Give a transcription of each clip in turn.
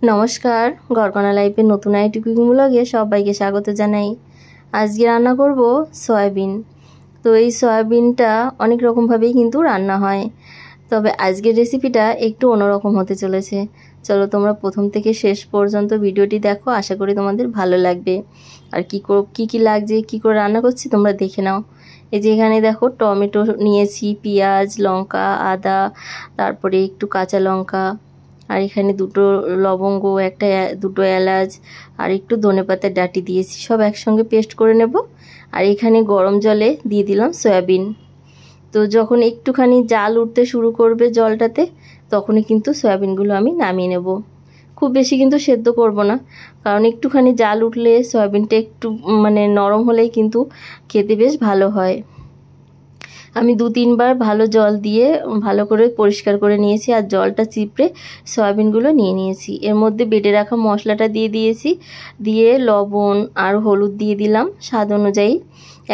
নমস্কার, গড়কণা লাইফের নতুন একটি কুকিং ব্লগে সবাইকে স্বাগত জানাই। আজকে রান্না করব সয়াবিন। তো এই সয়াবিনটা অনেক রকমভাবেই কিন্তু রান্না হয়, তবে আজকের রেসিপিটা একটু অন্যরকম হতে চলেছে। চলো তোমরা প্রথম থেকে শেষ পর্যন্ত ভিডিওটি দেখো, আশা করি তোমাদের ভালো লাগবে। আর কি লাগছে, কি করে রান্না করছি তোমরা দেখে নাও। এই যে এখানে দেখো টমেটো নিয়েছি, পেঁয়াজ, লঙ্কা, আদা, তারপরে একটু কাঁচা লঙ্কা, আর এখানে দুটো লবঙ্গ, দুটো এলাচ আর একটু ধনেপাতার ডাঁটি দিয়েছি, সব একসঙ্গে পেস্ট করে নেব। আর এখানে গরম জলে দিয়ে দিলাম সয়াবিন। তো যখন একটুখানি জাল উঠতে শুরু করবে জলটাতে, তখনই কিন্তু সয়াবিনগুলো আমি নামিয়ে নেব। খুব বেশি কিন্তু সেদ্ধ করব না, কারণ একটুখানি জাল উঠলে সয়াবিনটা একটু নরম হলেই কিন্তু খেতে বেশ ভালো হয়। আমি 2-3 বার ভালো জল দিয়ে ভালো করে পরিষ্কার করে নিয়েছি, আর জলটা চিপড়ে সয়াবিনগুলো নিয়ে নিয়েছি। এর মধ্যে বেটে রাখা মশলাটা দিয়ে দিয়েছি, দিয়ে লবণ আর হলুদ দিয়ে দিলাম স্বাদ অনুযায়ী।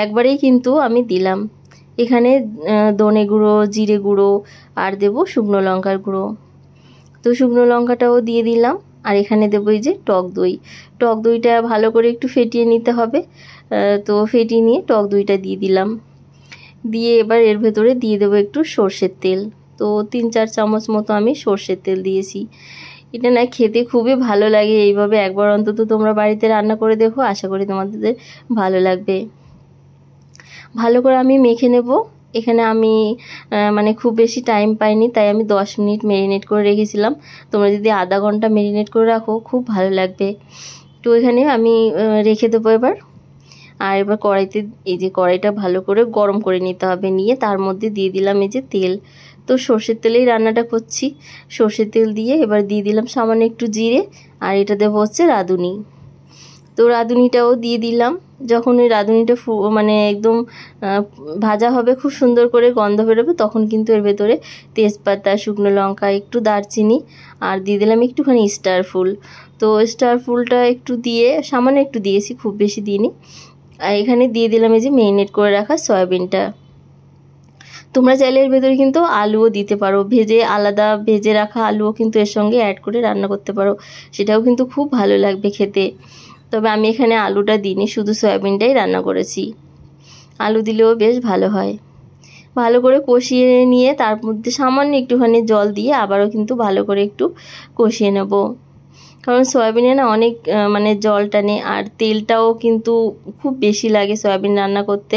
একবারেই কিন্তু আমি দিলাম। এখানে ধনে গুঁড়ো, জিরে গুঁড়ো আর দেবো শুকনো লঙ্কার গুঁড়ো। তো শুকনো লঙ্কাটাও দিয়ে দিলাম। আর এখানে দেবো এই যে টক দই। টক দইটা ভালো করে একটু ফেটিয়ে নিতে হবে। তো ফেটিয়ে নিয়ে টক দইটা দিয়ে দিলাম। দিয়ে এবার এর ভেতরে দিয়ে দেবো একটু সর্ষের তেল। তো 3-4 চামচ মতো আমি সর্ষের তেল দিয়েছি। এটা না খেতে খুবই ভালো লাগে। এইভাবে একবার অন্তত তোমরা বাড়িতে রান্না করে দেখো, আশা করি তোমাদের ভালো লাগবে। ভালো করে আমি মেখে নেব। এখানে আমি খুব বেশি টাইম পাইনি, তাই আমি 10 মিনিট ম্যারিনেট করে রেখেছিলাম। তোমরা যদি আধা ঘন্টা ম্যারিনেট করে রাখো খুব ভালো লাগবে। তো এখানে আমি রেখে দেবো এবার। আর এবার কড়াইতে, এই যে কড়াইটা ভালো করে গরম করে নিতে হবে। নিয়ে তার মধ্যে দিয়ে দিলাম এই যে তেল। তো সর্ষের তেলেই রান্নাটা করছি। সর্ষের তেল দিয়ে এবার দিয়ে দিলাম সামান্য একটু জিরে, আর এটা দেবো হচ্ছে রাঁধুনি। তো রাঁধুনিটাও দিয়ে দিলাম। যখন ওই রাঁধুনিটা একদম ভাজা হবে, খুব সুন্দর করে গন্ধ বেরোবে, তখন কিন্তু এর ভেতরে তেজপাতা, শুকনো লঙ্কা, একটু দারচিনি আর দিয়ে দিলাম একটুখানি স্টার ফুল। তো স্টার ফুলটা একটু দিয়ে, সামান্য একটু দিয়েছি, খুব বেশি দিইনি। আর এখানে দিয়ে দিলাম এই যে ম্যারিনেট করে রাখা সয়াবিনটা। তোমরা চাইলে এর ভেতরে কিন্তু আলুও দিতে পারো, আলাদা ভেজে রাখা আলুও কিন্তু এর সঙ্গে অ্যাড করে রান্না করতে পারো, সেটাও কিন্তু খুব ভালো লাগবে খেতে। তবে আমি এখানে আলুটা দিইনি, শুধু সয়াবিনটাই রান্না করেছি। আলু দিলেও বেশ ভালো হয়। ভালো করে কষিয়ে নিয়ে তার মধ্যে সামান্য একটুখানি জল দিয়ে আবারও কিন্তু ভালো করে একটু কষিয়ে নেব, কারণ সয়াবিনে না অনেক জল টানে, আর তেলটাও কিন্তু খুব বেশি লাগে সয়াবিন রান্না করতে।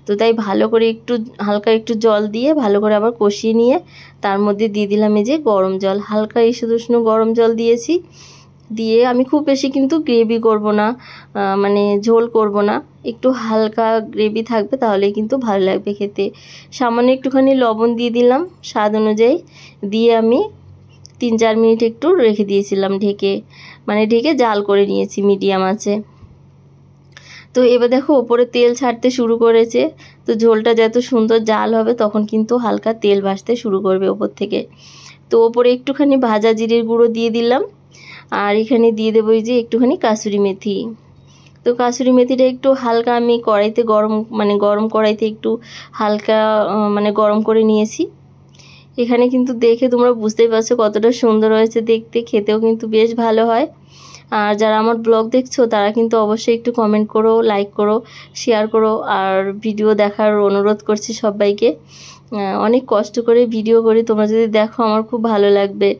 তো তাই ভালো করে একটু হালকা একটু জল দিয়ে ভালো করে আবার কষিয়ে নিয়ে তার মধ্যে দিয়ে দিলাম এই যে গরম জল। হালকা উষ্ণ গরম জল দিয়েছি। দিয়ে আমি খুব বেশি কিন্তু গ্রেভি করব না, ঝোল করব না, একটু হালকা গ্রেভি থাকবে, তাহলেই কিন্তু ভালো লাগবে খেতে। সামান্য একটুখানি লবণ দিয়ে দিলাম স্বাদ অনুযায়ী। দিয়ে আমি 3-4 মিনিট একটু রেখে দিয়েছিলাম ঢেকে, ঢেকে জাল করে নিয়েছি মিডিয়াম আঁচে। তো এবার দেখো ওপরে তেল ছাড়তে শুরু করেছে। তো ঝোলটা যত সুন্দর জাল হবে, তখন কিন্তু হালকা তেল ভাসতে শুরু করবে ওপর থেকে। তো ওপরে একটুখানি ভাজা জিরের গুঁড়ো দিয়ে দিলাম। আর এখানে দিয়ে দেবো এই যে একটুখানি কাসুরি মেথি। তো কাসুরি মেথিটা একটু হালকা আমি কড়াইতে গরম কড়াইতে একটু হালকা গরম করে নিয়েছি। এখানে কিন্তু দেখে তোমরা বুঝতেই পারছো কতটা সুন্দর হয়েছে দেখতে, খেতেও কিন্তু বেশ ভালো হয়। আর যারা আমার ব্লগ দেখছো তারা কিন্তু অবশ্যই একটু কমেন্ট করো, লাইক করো, শেয়ার করো, আর ভিডিও দেখার অনুরোধ করছি সবাইকে। অনেক কষ্ট করে ভিডিও করি, তোমরা যদি দেখো আমার খুব ভালো লাগবে।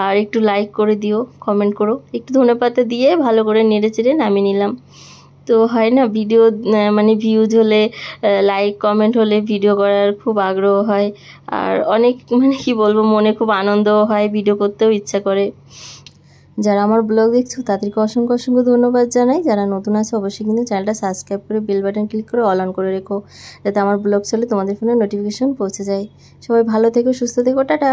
আর একটু লাইক করে দিও, কমেন্ট করো। একটু ধনেপাতা দিয়ে ভালো করে নেড়ে চেড়ে নামিয়ে নিলাম। তো হয় না, ভিডিও ভিউজ হলে, লাইক কমেন্ট হলে ভিডিও করার খুব আগ্রহ হয়, আর অনেক কি বলবো, মনে খুব আনন্দও হয়, ভিডিও করতেও ইচ্ছা করে। যারা আমার ব্লগ দেখছো তাদেরকে অসংখ্য অসংখ্য ধন্যবাদ জানাই। যারা নতুন আছে অবশ্যই কিন্তু চ্যানেলটা সাবস্ক্রাইব করে বেল বাটন ক্লিক করে অল অন করে রেখো, যাতে আমার ব্লগ চলে তোমাদের ফোনে নোটিফিকেশন পৌঁছে যায়। সবাই ভালো থেকো, সুস্থ থেকো, টাটা।